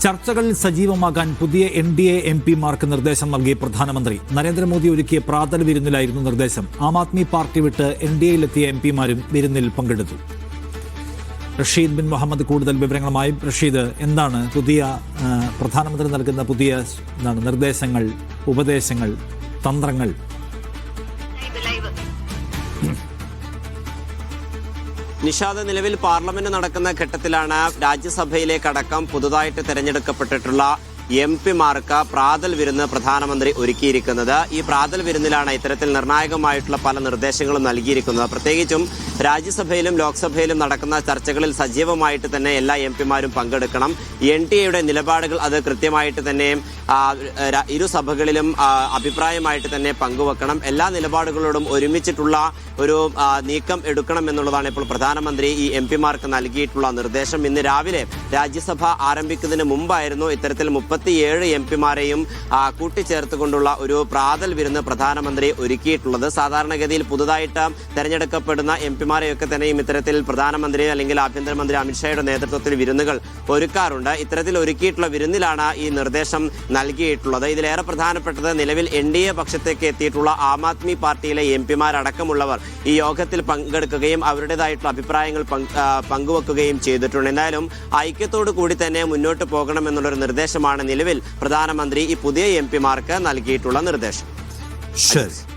ചർച്ചകളിൽ സജീവമാകാൻ പുതിയ NDA MP-മാർക്ക് നിർദ്ദേശം നൽകി പ്രധാനമന്ത്രി. നരേന്ദ്രമോദി ഒരുക്കിയ പ്രാതൽ വിരുന്നിലായിരുന്നു നിർദ്ദേശം. ആം ആദ്മി പാർട്ടി വിട്ട് NDAയിലെത്തിയ MP-മാരും വിരുന്നിൽ പങ്കെടുത്തു. റഷീദ് ബിൻ മുഹമ്മദ് കൂടുതൽ വിവരങ്ങളുമായി. റഷീദ്, എന്താണ് പ്രധാനമന്ത്രി നൽകുന്ന പുതിയ നിർദ്ദേശങ്ങൾ, ഉപദേശങ്ങൾ, തന്ത്രങ്ങൾ? നിഷാദ്, നിലവിൽ പാർലമെന്റ് നടക്കുന്ന ഘട്ടത്തിലാണ് രാജ്യസഭയിലേക്കടക്കം പുതുതായിട്ട് തെരഞ്ഞെടുക്കപ്പെട്ടിട്ടുള്ള MP-മാർക്ക് പ്രാതൽ വിരുന്ന് പ്രധാനമന്ത്രി ഒരുക്കിയിരിക്കുന്നത്. ഈ പ്രാതൽ വിരുന്നിലാണ് ഇത്തരത്തിൽ നിർണായകമായിട്ടുള്ള പല നിർദ്ദേശങ്ങളും നൽകിയിരിക്കുന്നത്. പ്രത്യേകിച്ചും രാജ്യസഭയിലും ലോക്സഭയിലും നടക്കുന്ന ചർച്ചകളിൽ സജീവമായിട്ട് തന്നെ എല്ലാ MP-മാരും പങ്കെടുക്കണം. NDAയുടെ നിലപാടുകൾ അത് കൃത്യമായിട്ട് തന്നെ ഇരു സഭകളിലും അഭിപ്രായമായിട്ട് തന്നെ പങ്കുവെക്കണം. എല്ലാ നിലപാടുകളോടും ഒരുമിച്ചിട്ടുള്ള ഒരു നീക്കം എടുക്കണം എന്നുള്ളതാണ് ഇപ്പോൾ പ്രധാനമന്ത്രി ഈ MP-മാർക്ക് നൽകിയിട്ടുള്ള നിർദ്ദേശം. ഇന്ന് രാവിലെ രാജ്യസഭ ആരംഭിക്കുന്നതിന് മുമ്പായിരുന്നു ഇത്തരത്തിൽ 37 MP-മാരെയും കൂട്ടിച്ചേർത്തുകൊണ്ടുള്ള ഒരു പ്രാതൽ വിരുന്ന് പ്രധാനമന്ത്രി ഒരുക്കിയിട്ടുള്ളത്. സാധാരണഗതിയിൽ പുതുതായിട്ട് തെരഞ്ഞെടുക്കപ്പെടുന്ന MP-മാരെയൊക്കെ തന്നെയും ഇത്തരത്തിൽ പ്രധാനമന്ത്രി അല്ലെങ്കിൽ ആഭ്യന്തരമന്ത്രി അമിത്ഷായുടെ നേതൃത്വത്തിൽ വിരുന്നുകൾ ഒരുക്കാറുണ്ട്. ഇത്തരത്തിൽ ഒരുക്കിയിട്ടുള്ള വിരുന്നിലാണ് ഈ നിർദ്ദേശം നൽകിയിട്ടുള്ളത്. ഇതിലേറെ പ്രധാനപ്പെട്ടത് നിലവിൽ NDA പക്ഷത്തേക്ക് എത്തിയിട്ടുള്ള ആം ആദ്മി പാർട്ടിയിലെ MP-മാരടക്കമുള്ളവർ ഈ യോഗത്തിൽ പങ്കെടുക്കുകയും അവരുടേതായിട്ടുള്ള അഭിപ്രായങ്ങൾ പങ്കുവെക്കുകയും ചെയ്തിട്ടുണ്ട്. എന്തായാലും ഐക്യത്തോടു കൂടി തന്നെ മുന്നോട്ട് പോകണമെന്നുള്ളൊരു നിർദ്ദേശമാണ് നിലവിൽ പ്രധാനമന്ത്രി ഈ പുതിയ MP-മാർക്ക് നൽകിയിട്ടുള്ള നിർദ്ദേശം. ശരി.